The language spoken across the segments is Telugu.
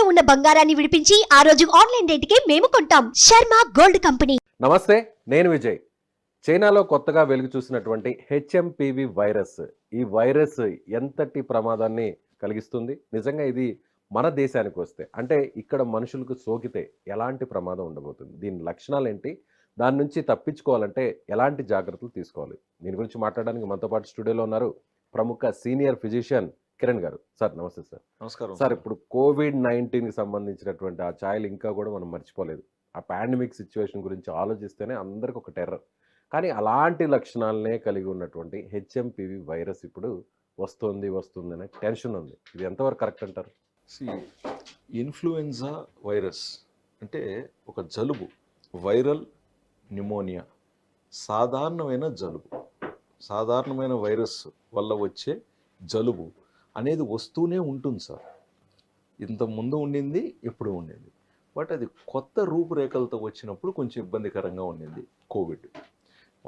తాకట్టులో ఉన్న బంగారాన్ని విడిపించి ఆ రోజు ఆన్లైన్ రేటుకే మేము కొంటాం. Sharma gold company. నమస్తే, నేను విజయ్. చైనాలో కొత్తగా వెలుగు చూసినటువంటి హెచ్ఎంపివి వైరస్, ఈ వైరస్ ఎంతటి ప్రమాదాన్ని కలిగిస్తుంది? నిజంగా ఇది మన దేశానికి వస్తే, అంటే ఇక్కడ మనుషులకు సోకితే ఎలాంటి ప్రమాదం ఉండబోతుంది? దీని లక్షణాలు ఏంటి? దాని నుంచి తప్పించుకోవాలంటే ఎలాంటి జాగ్రత్తలు తీసుకోవాలి? దీని గురించి మాట్లాడడానికి మనతో పాటు స్టూడియోలో ఉన్నారు ప్రముఖ సీనియర్ ఫిజిషియన్ కిరణ్ గారు. సార్ నమస్తే. సార్ నమస్కారం సార్. ఇప్పుడు కోవిడ్-19కి సంబంధించినటువంటి ఆ ఛాయలు ఇంకా కూడా మనం మర్చిపోలేదు. ఆ పాండమిక్ సిచ్యువేషన్ గురించి ఆలోచిస్తేనే అందరికి ఒక టెర్రర్. కానీ అలాంటి లక్షణాలనే కలిగి ఉన్నటువంటి హెచ్ఎంపివి వైరస్ ఇప్పుడు వస్తుందనే టెన్షన్ ఉంది. ఇది ఎంతవరకు కరెక్ట్ అంటారు? ఇన్ఫ్లుయెన్జా వైరస్ అంటే ఒక జలుబు, వైరల్ న్యూమోనియా, సాధారణమైన జలుబు, సాధారణమైన వైరస్ వల్ల వచ్చే జలుబు అనేది వస్తూనే ఉంటుంది సార్. ఇంత ముందు ఉండింది, ఇప్పుడు ఉండింది. బట్ అది కొత్త రూపురేఖలతో వచ్చినప్పుడు కొంచెం ఇబ్బందికరంగా ఉండింది కోవిడ్.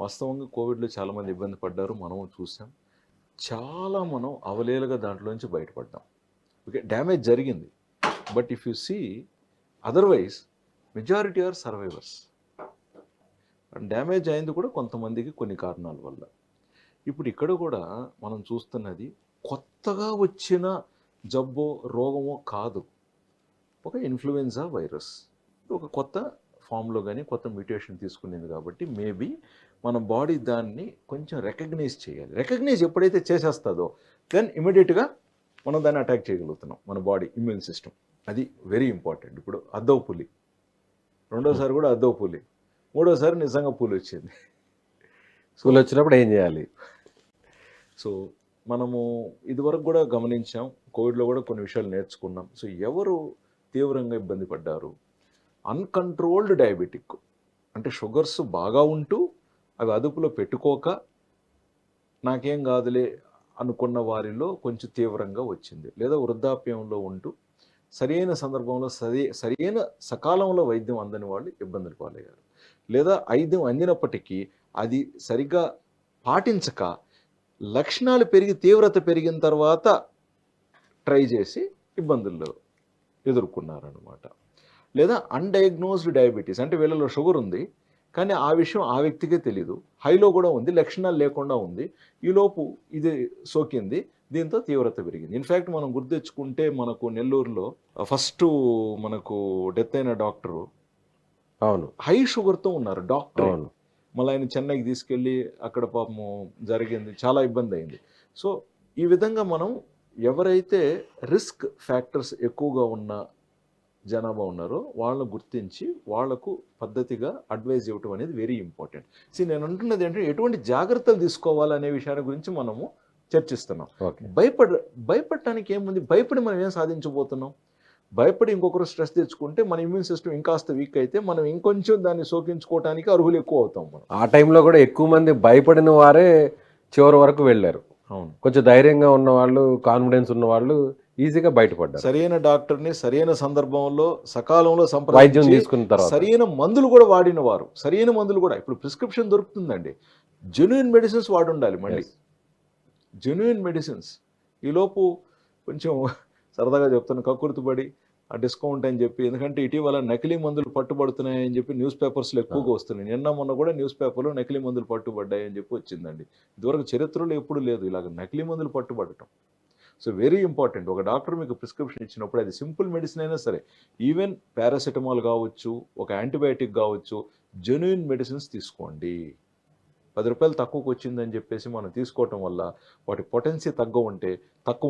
వాస్తవంగా కోవిడ్లో చాలామంది ఇబ్బంది పడ్డారు, మనము చూసాం. చాలా మనం అవలేలుగా దాంట్లోంచి బయటపడ్డాం. ఓకే, డ్యామేజ్ జరిగింది. But if you see otherwise majority are survivors. And damage అయింది కూడా కొంతమందికి కొన్ని కారణాల వల్ల. ఇప్పుడు ఇక్కడ కూడా మనం చూస్తున్నది కొత్తగా వచ్చిన జబ్బో రోగమో కాదు, ఒక ఇన్ఫ్లుయెన్జా వైరస్ ఒక కొత్త ఫామ్లో కానీ కొత్త మ్యూటేషన్ తీసుకునేది. కాబట్టి మేబీ మన బాడీ దాన్ని కొంచెం రికగ్నైజ్ చేయాలి. రికగ్నైజ్ ఎప్పుడైతే చేసేస్తుందో దెన్ ఇమీడియట్గా మనం దాన్ని అటాక్ చేయగలుగుతున్నాం, మన బాడీ ఇమ్యూన్ సిస్టమ్. అది వెరీ ఇంపార్టెంట్. ఇప్పుడు అద్దవ పులి, రెండోసారి కూడా అద్దవ పులి, మూడోసారి నిజంగా పులి వచ్చింది. స్కూల్ వచ్చినప్పుడు ఏం చేయాలి? సో మనము ఇదివరకు కూడా గమనించాం, కోవిడ్లో కూడా కొన్ని విషయాలు నేర్చుకున్నాం. సో ఎవరు తీవ్రంగా ఇబ్బంది పడ్డారు? అన్కంట్రోల్డ్ డయాబెటిక్, అంటే షుగర్స్ బాగా ఉంటూ అవి అదుపులో పెట్టుకోక నాకేం కాదులే అనుకున్న వారిలో కొంచెం తీవ్రంగా వచ్చింది. లేదా వృద్ధాప్యంలో ఉంటూ సరైన సందర్భంలో సరైన సకాలంలో వైద్యం అందని వాళ్ళు ఇబ్బందులు పాలయ్యారు. లేదా వైద్యం అందినప్పటికీ అది సరిగ్గా పాటించక లక్షణాలు పెరిగి తీవ్రత పెరిగిన తర్వాత ట్రై చేసి ఇబ్బందుల్లో ఎదుర్కొన్నారనమాట. లేదా అన్డయాగ్నోస్డ్ డయాబెటీస్, అంటే వీళ్ళలో షుగర్ ఉంది కానీ ఆ విషయం ఆ వ్యక్తికే తెలీదు, హైలో కూడా ఉంది, లక్షణాలు లేకుండా ఉంది, ఈలోపు ఇది సోకింది, దీంతో తీవ్రత పెరిగింది. ఇన్ఫ్యాక్ట్ మనం గుర్తెచ్చుకుంటే మనకు నెల్లూరులో ఫస్ట్ మనకు డెత్ అయిన డాక్టరు అవును హై షుగర్తో ఉన్నారు డాక్టర్. అవును. మళ్ళీ ఆయన చెన్నైకి తీసుకెళ్ళి అక్కడ పాపము జరిగింది, చాలా ఇబ్బంది అయింది. సో ఈ విధంగా మనం ఎవరైతే రిస్క్ ఫ్యాక్టర్స్ ఎక్కువగా ఉన్న జనాభా ఉన్నారో వాళ్ళని గుర్తించి వాళ్లకు పద్ధతిగా అడ్వైజ్ ఇవ్వటం అనేది వెరీ ఇంపార్టెంట్. నేను అంటున్నది ఏంటంటే ఎటువంటి జాగ్రత్తలు తీసుకోవాలనే విషయాన్ని గురించి మనము చర్చిస్తున్నాం. భయపడటానికి ఏముంది? భయపడి మనం ఏం సాధించబోతున్నాం? భయపడి ఇంకొకరు స్ట్రెస్ తెచ్చుకుంటే మన ఇమ్యూన్ సిస్టమ్ ఇంకాస్త వీక్ అయితే మనం ఇంకొంచెం దాన్ని సోకించుకోవడానికి అర్హులు ఎక్కువ అవుతాం. మనం ఆ టైంలో కూడా ఎక్కువ మంది భయపడిన వారే చివరి వరకు వెళ్ళారు. అవును, కొంచెం ధైర్యంగా ఉన్న వాళ్ళు, కాన్ఫిడెన్స్ ఉన్న వాళ్ళు ఈజీగా బయటపడ్డారు. సరైన డాక్టర్ని సరైన సందర్భంలో సకాలంలో వైద్యం తీసుకున్న తర్వాత సరైన మందులు కూడా వాడిన వారు, సరైన మందులు కూడా ఇప్పుడు ప్రిస్క్రిప్షన్ దొరుకుతుందండి. జెన్యూన్ మెడిసిన్స్ వాడి ఉండాలి. మళ్ళీ జెన్యూన్ మెడిసిన్స్. ఈలోపు కొంచెం సరదాగా చెప్తాను, కక్కుర్తిపడి ఆ డిస్కౌంట్ అని చెప్పి, ఎందుకంటే ఇటీవల నకిలీ మందులు పట్టుబడుతున్నాయని చెప్పి న్యూస్ పేపర్స్లో ఎక్కువగా వస్తున్నాయి. నిన్న మొన్న కూడా న్యూస్ పేపర్లో నకిలీ మందులు పట్టుబడ్డాయి అని చెప్పి వచ్చిందండి. ఇదివరకు చరిత్రలో ఎప్పుడు లేదు ఇలాగ నకిలీ మందులు పట్టుబడటం. So very important. ఒక డాక్టర్ మీకు ప్రిస్క్రిప్షన్ ఇచ్చినప్పుడు అది సింపుల్ మెడిసిన్ అయినా సరే, ఈవెన్ పారాసెటమాల్ కావచ్చు, ఒక యాంటీబయాటిక్ కావచ్చు, జెన్యూన్ మెడిసిన్స్ తీసుకోండి. 10 రూపాయలు తక్కువకు వచ్చిందని చెప్పేసి మనం తీసుకోవటం వల్ల వాటి పొటెన్సీ తక్కువ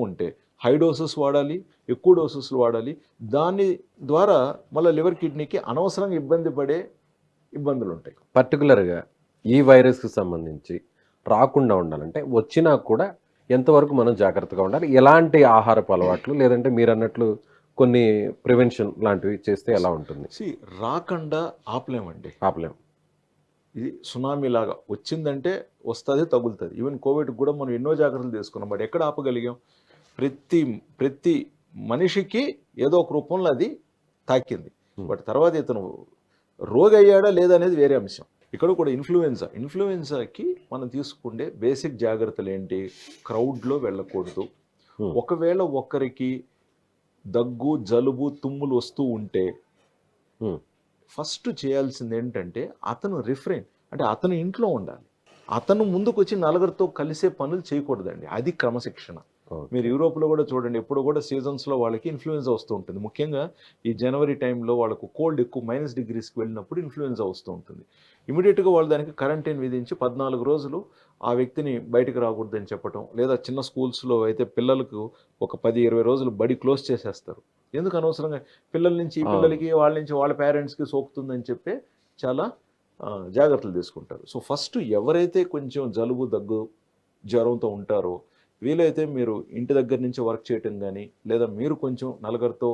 ఉంటే హై డోసెస్ వాడాలి, ఎక్కువ డోసెస్లు వాడాలి. దాని ద్వారా మళ్ళీ లివర్ కిడ్నీకి అనవసరంగా ఇబ్బందులు ఉంటాయి. పర్టికులర్గా ఈ వైరస్కి సంబంధించి రాకుండా ఉండాలంటే వచ్చినా కూడా ఎంతవరకు మనం జాగ్రత్తగా ఉండాలి? ఎలాంటి ఆహారపు అలవాట్లు, లేదంటే మీరు అన్నట్లు కొన్ని ప్రివెన్షన్ లాంటివి చేస్తే ఎలా ఉంటుంది? రాకుండా ఆపలేం. ఇది సునామీ లాగా వచ్చిందంటే వస్తుంది, తగులుతుంది. ఈవెన్ కోవిడ్కి కూడా మనం ఎన్నో జాగ్రత్తలు తీసుకున్నాం. బట్ ఎక్కడ ఆపగలిగాం? ప్రతి మనిషికి ఏదో ఒక రూపంలో అది తాకింది. బట్ తర్వాత ఇతను రోగి అయ్యాడా లేదా అనేది వేరే అంశం. ఇక్కడ కూడా ఇన్ఫ్లుయెన్జాకి మనం తీసుకుంటే బేసిక్ జాగ్రత్తలు ఏంటి? క్రౌడ్లో వెళ్ళకూడదు. ఒకవేళ ఒక్కరికి దగ్గు జలుబు తుమ్ములు వస్తూ ఉంటే Hmm. ఫస్ట్ చేయాల్సింది ఏంటంటే అతను రిఫ్రెయిన్, అంటే అతను ఇంట్లో ఉండాలి. అతను ముందుకు వచ్చి నలుగురితో కలిసే పనులు చేయకూడదండి. అది క్రమశిక్షణ. Okay. మీరు యూరోప్లో కూడా చూడండి, ఎప్పుడు కూడా సీజన్స్లో వాళ్ళకి ఇన్ఫ్లుయెన్జా వస్తూ ఉంటుంది. ముఖ్యంగా ఈ జనవరి టైంలో వాళ్ళకు కోల్డ్ ఎక్కువ -డిగ్రీస్కి వెళ్ళినప్పుడు ఇన్ఫ్లుయెన్జా వస్తూ ఉంటుంది. ఇమీడియట్గా వాళ్ళు దానికి కరెంటైన్ విధించి 14 రోజులు ఆ వ్యక్తిని బయటకు రాకూడదని చెప్పటం, లేదా చిన్న స్కూల్స్లో అయితే పిల్లలకు ఒక 10-20 రోజులు బడి క్లోజ్ చేసేస్తారు. ఎందుకు అనవసరంగా పిల్లల నుంచి ఈ పిల్లలకి వాళ్ళ నుంచి వాళ్ళ పేరెంట్స్కి సోకుతుందని చెప్పి చాలా జాగ్రత్తలు తీసుకుంటారు. సో ఫస్ట్ ఎవరైతే కొంచెం జలుబు దగ్గు జ్వరంతో ఉంటారో వీలైతే మీరు ఇంటి దగ్గర నుంచి వర్క్ చేయటం కానీ, లేదా మీరు కొంచెం నలుగురితో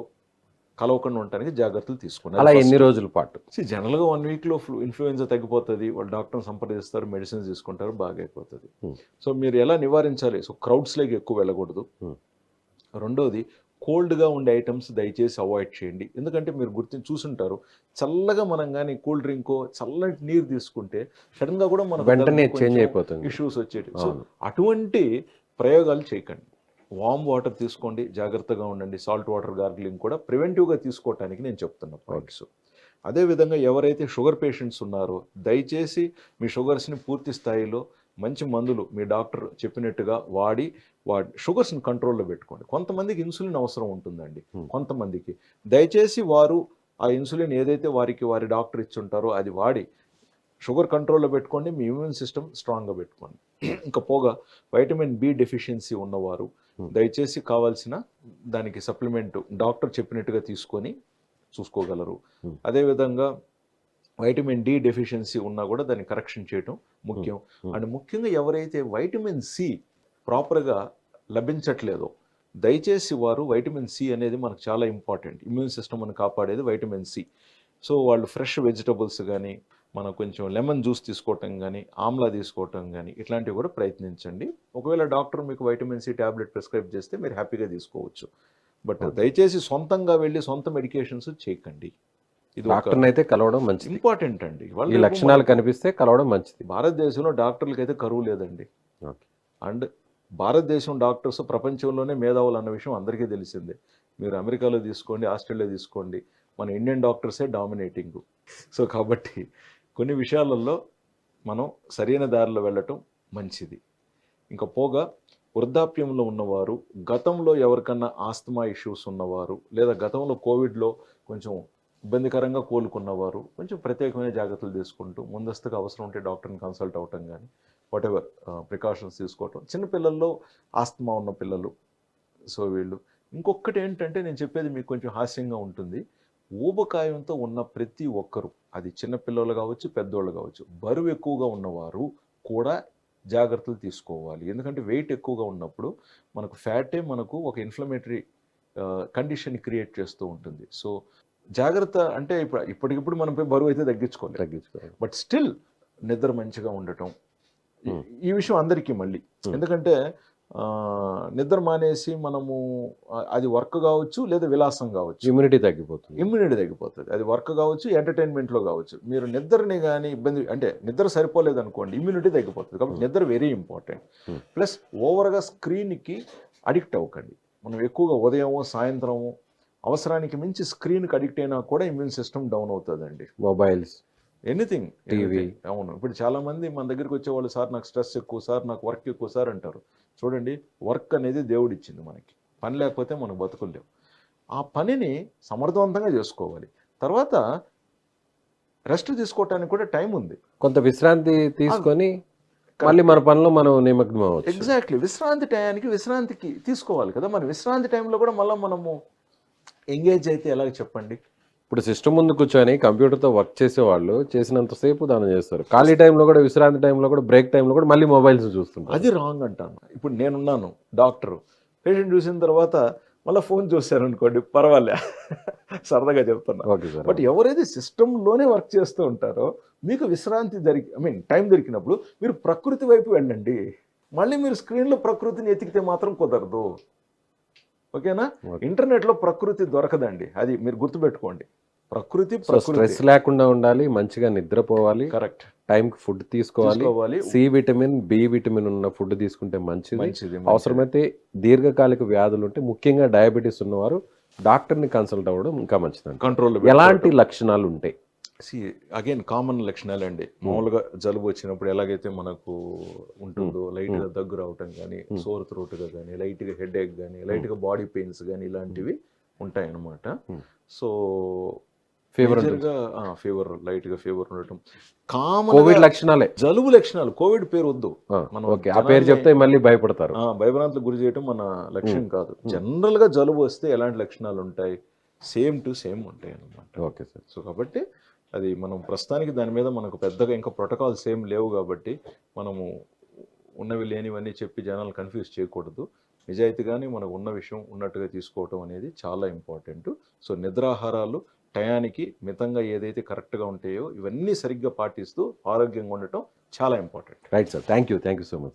కలవకుండా ఉండటానికి జాగ్రత్తలు తీసుకున్నారు. అలా ఎన్ని రోజుల పాటు? జనరల్గా 1 వీక్లో ఇన్ఫ్లుయెన్జా తగ్గిపోతుంది. వాళ్ళు డాక్టర్ని సంప్రదిస్తారు, మెడిసిన్స్ తీసుకుంటారు, బాగా అయిపోతుంది. సో మీరు ఎలా నివారించాలి? సో క్రౌడ్స్లోకి ఎక్కువ వెళ్ళకూడదు. రెండోది, కోల్డ్గా ఉండే ఐటమ్స్ దయచేసి అవాయిడ్ చేయండి. ఎందుకంటే మీరు చూసుంటారు, చల్లగా మనం కానీ కూల్ డ్రింకో చల్లటి నీరు తీసుకుంటే సడన్గా కూడా మనకు వెంటనే చేంజ్ అయిపోతుంది, ఇష్యూస్ వచ్చేటి. సో అటువంటి ప్రయోగాలు చేయకండి. వామ్ వాటర్ తీసుకోండి, జాగ్రత్తగా ఉండండి. సాల్ట్ వాటర్ గార్గిలింగ్ కూడా ప్రివెంటివ్గా తీసుకోవటానికి నేను చెప్తున్న పాయింట్స్. అదేవిధంగా ఎవరైతే షుగర్ పేషెంట్స్ ఉన్నారో దయచేసి మీ షుగర్స్ని పూర్తి స్థాయిలో మంచి మందులు మీ డాక్టర్ చెప్పినట్టుగా వాడి షుగర్స్ని కంట్రోల్లో పెట్టుకోండి. కొంతమందికి ఇన్సులిన్ అవసరం ఉంటుందండి, కొంతమందికి దయచేసి వారు ఆ ఇన్సులిన్ ఏదైతే వారి డాక్టర్ ఇచ్చుంటారో అది వాడి షుగర్ కంట్రోల్లో పెట్టుకోండి. మీ ఇమ్యూన్ సిస్టమ్ స్ట్రాంగ్గా పెట్టుకోండి. ఇంకా పోగా వైటమిన్ బి డెఫిషియన్సీ ఉన్నవారు దయచేసి కావాల్సిన దానికి సప్లిమెంట్ డాక్టర్ చెప్పినట్టుగా తీసుకొని చూసుకోగలరు. అదేవిధంగా వైటమిన్ డి డెఫిషియన్సీ ఉన్నా కూడా దాన్ని కరెక్షన్ చేయడం ముఖ్యం. అండ్ ముఖ్యంగా ఎవరైతే వైటమిన్ సి ప్రాపర్గా లభించట్లేదో దయచేసి వారు, వైటమిన్ సి అనేది మనకు చాలా ఇంపార్టెంట్, ఇమ్యూన్ సిస్టమ్ అని కాపాడేది వైటమిన్ సి. సో వాళ్ళు ఫ్రెష్ వెజిటబుల్స్ కానీ, మనం కొంచెం లెమన్ జ్యూస్ తీసుకోవటం కానీ, ఆమ్లా తీసుకోవటం కానీ ఇట్లాంటివి కూడా ప్రయత్నించండి. ఒకవేళ డాక్టర్ మీకు వైటమిన్ సి ట్యాబ్లెట్ ప్రిస్క్రైబ్ చేస్తే మీరు హ్యాపీగా తీసుకోవచ్చు. బట్ దయచేసి సొంతంగా వెళ్ళి సొంత మెడికేషన్స్ చేయకండి. ఇది డాక్టర్ని అయితే కలవడం మంచిది, ఇంపార్టెంట్ అండి. ఈ లక్షణాలు కనిపిస్తే కలవడం మంచిది. భారతదేశంలో డాక్టర్లకి అయితే కరువు లేదండి. అండ్ భారతదేశం డాక్టర్స్ ప్రపంచంలోనే మేధావులు అన్న విషయం అందరికీ తెలిసిందే. మీరు అమెరికాలో తీసుకోండి, ఆస్ట్రేలియా తీసుకోండి, మన ఇండియన్ డాక్టర్సే డామినేటింగ్. సో కాబట్టి కొన్ని విషయాలలో మనం సరైన దారిలో వెళ్ళటం మంచిది. ఇంకా పోగా వృద్ధాప్యంలో ఉన్నవారు, గతంలో ఎవరికన్నా ఆస్తమా ఇష్యూస్ ఉన్నవారు, లేదా గతంలో కోవిడ్లో కొంచెం ఇబ్బందికరంగా కోలుకున్నవారు కొంచెం ప్రత్యేకమైన జాగ్రత్తలు తీసుకుంటూ ముందస్తుగా అవసరం ఉంటే డాక్టర్ని కన్సల్ట్ అవ్వటం కానీ, వాట్ ఎవర్ ప్రికాషన్స్ తీసుకోవటం. చిన్నపిల్లల్లో ఆస్తమా ఉన్న పిల్లలు, సో వీళ్ళు. ఇంకొకటి ఏంటంటే నేను చెప్పేది మీకు కొంచెం హాస్యంగా ఉంటుంది. ఊబకాయంతో ఉన్న ప్రతి ఒక్కరు, అది చిన్నపిల్లలు కావచ్చు, పెద్దోళ్ళు కావచ్చు, బరువు ఎక్కువగా ఉన్నవారు కూడా జాగ్రత్తలు తీసుకోవాలి. ఎందుకంటే వెయిట్ ఎక్కువగా ఉన్నప్పుడు మనకు ఫ్యాటే మనకు ఒక ఇన్ఫ్లమేటరీ కండిషన్ క్రియేట్ చేస్తూ ఉంటుంది. సో జాగ్రత్త అంటే ఇప్పటికిప్పుడు మనం బరువు అయితే తగ్గించుకోవాలి, బట్ స్టిల్ నిద్ర మంచిగా ఉండటం, ఈ విషయం అందరికీ మళ్ళీ. ఎందుకంటే నిద్ర మానేసి మనము అది వర్క్ కావచ్చు లేదా విలాసం కావచ్చు, ఇమ్యూనిటీ తగ్గిపోతుంది. అది వర్క్ కావచ్చు, ఎంటర్టైన్మెంట్లో కావచ్చు. మీరు నిద్రని కానీ ఇబ్బంది అంటే నిద్ర సరిపోలేదు అనుకోండి, ఇమ్యూనిటీ తగ్గిపోతుంది. కాబట్టి నిద్ర వెరీ ఇంపార్టెంట్. ప్లస్ ఓవర్గా స్క్రీన్కి అడిక్ట్ అవ్వకండి. మనం ఎక్కువగా ఉదయము సాయంత్రము అవసరానికి మించి స్క్రీన్కి అడిక్ట్ అయినా కూడా ఇమ్యూన్ సిస్టమ్ డౌన్ అవుతుందండి. Mobiles, anything, TV. అవును, ఇప్పుడు చాలామంది మన దగ్గరికి వచ్చేవాళ్ళు, సార్ నాకు స్ట్రెస్ ఎక్కువ, సార్ నాకు వర్క్ ఎక్కువ సార్ అంటారు. చూడండి, వర్క్ అనేది దేవుడు ఇచ్చింది మనకి. పని లేకపోతే మనం బతుకులేం. ఆ పనిని సమర్థవంతంగా చేసుకోవాలి. తర్వాత రెస్ట్ తీసుకోవటానికి కూడా టైం ఉంది. కొంత విశ్రాంతి తీసుకొని మళ్ళీ మన పనిలో మనం నిమగ్నం అవ్వచ్చు. ఎగ్జాక్ట్లీ, విశ్రాంతి టయానికి విశ్రాంతికి తీసుకోవాలి కదా. మన విశ్రాంతి టైంలో కూడా మళ్ళీ మనము ఎంగేజ్ అయితే ఎలాగ చెప్పండి. ఇప్పుడు సిస్టమ్ ముందు కూర్చొని కంప్యూటర్తో వర్క్ చేసేవాళ్ళు చేసినంతసేపు దాన్ని చేస్తారు. ఖాళీ టైంలో కూడా, విశ్రాంతి టైంలో కూడా, బ్రేక్ టైంలో కూడా మళ్ళీ మొబైల్స్ చూస్తుంటారు. అది రాంగ్ అంటాను. ఇప్పుడు నేనున్నాను డాక్టర్, పేషెంట్ చూసిన తర్వాత మళ్ళీ ఫోన్ చూశాను అనుకోండి, పర్వాలే, సరదాగా చెప్తున్నా. బట్ ఎవరైతే సిస్టంలోనే వర్క్ చేస్తూ ఉంటారో మీకు విశ్రాంతి టైం దొరికినప్పుడు మీరు ప్రకృతి వైపు వెళ్ళండి. మళ్ళీ మీరు స్క్రీన్లో ప్రకృతిని ఎతికితే మాత్రం కుదరదు. ఓకేనా? ఇంటర్నెట్లో ప్రకృతి దొరకదండి, అది మీరు గుర్తుపెట్టుకోండి. ప్రకృతి స్ట్రెస్ లేకుండా ఉండాలి, మంచిగా నిద్రపోవాలి, కరెక్ట్ టైంకి ఫుడ్ తీసుకోవాలి. సి విటమిన్, బి విటమిన్ ఉన్న ఫుడ్ తీసుకుంటే మంచిది. అవసరమైతే దీర్ఘకాలిక వ్యాధులు ఉంటే, ముఖ్యంగా డయాబెటీస్ ఉన్నవారు డాక్టర్ని కన్సల్ట్ అవ్వడం ఇంకా మంచిదండి. కంట్రోల్లో ఎలాంటి లక్షణాలు ఉంటాయి? అగైన్ కామన్ లక్షణాలు అండి. మామూలుగా జలుబు వచ్చినప్పుడు ఎలాగైతే మనకు ఉంటుందో లైట్గా దగ్గు రావటం కానీ, సోర్ థ్రోట్గా కానీ, లైట్గా హెడ్ ఏక్ కానీ, లైట్గా బాడీ పెయిన్స్ కానీ ఇలాంటివి ఉంటాయి అన్నమాట. సో ఫీవర్ ఫీవర్, లైట్గా ఫీవర్ ఉండటం కామన్ కోవిడ్ లక్షణాలే. జలుబు లక్షణాలు. కోవిడ్ పేరు వద్దు, మనం ఓకే, ఆ పేరు చెప్తే మళ్ళీ భయపడతారు. భయభ్రాంతులకు గురి చేయడం మన లక్ష్యం కాదు. జనరల్ గా జలుబు వస్తే ఎలాంటి లక్షణాలు ఉంటాయి, సేమ్ టు సేమ్ ఉంటాయి అన్నమాట. Okay sir. సో కాబట్టి అది మనం ప్రస్తుతానికి దాని మీద మనకు పెద్దగా ఇంకా ప్రోటోకాల్స్ ఏం లేవు కాబట్టి మనము ఉన్నవి లేనివన్నీ చెప్పి జనాలు కన్ఫ్యూజ్ చేయకూడదు. నిజాయితీగానే మనకు ఉన్న విషయం ఉన్నట్టుగా తీసుకోవటం అనేది చాలా ఇంపార్టెంట్. సో నిద్రాహారాలు టయానికి మితంగా ఏదైతే కరెక్ట్గా ఉంటాయో ఇవన్నీ సరిగ్గా పాటిస్తూ ఆరోగ్యంగా ఉండటం చాలా important. Right sir, thank you so much.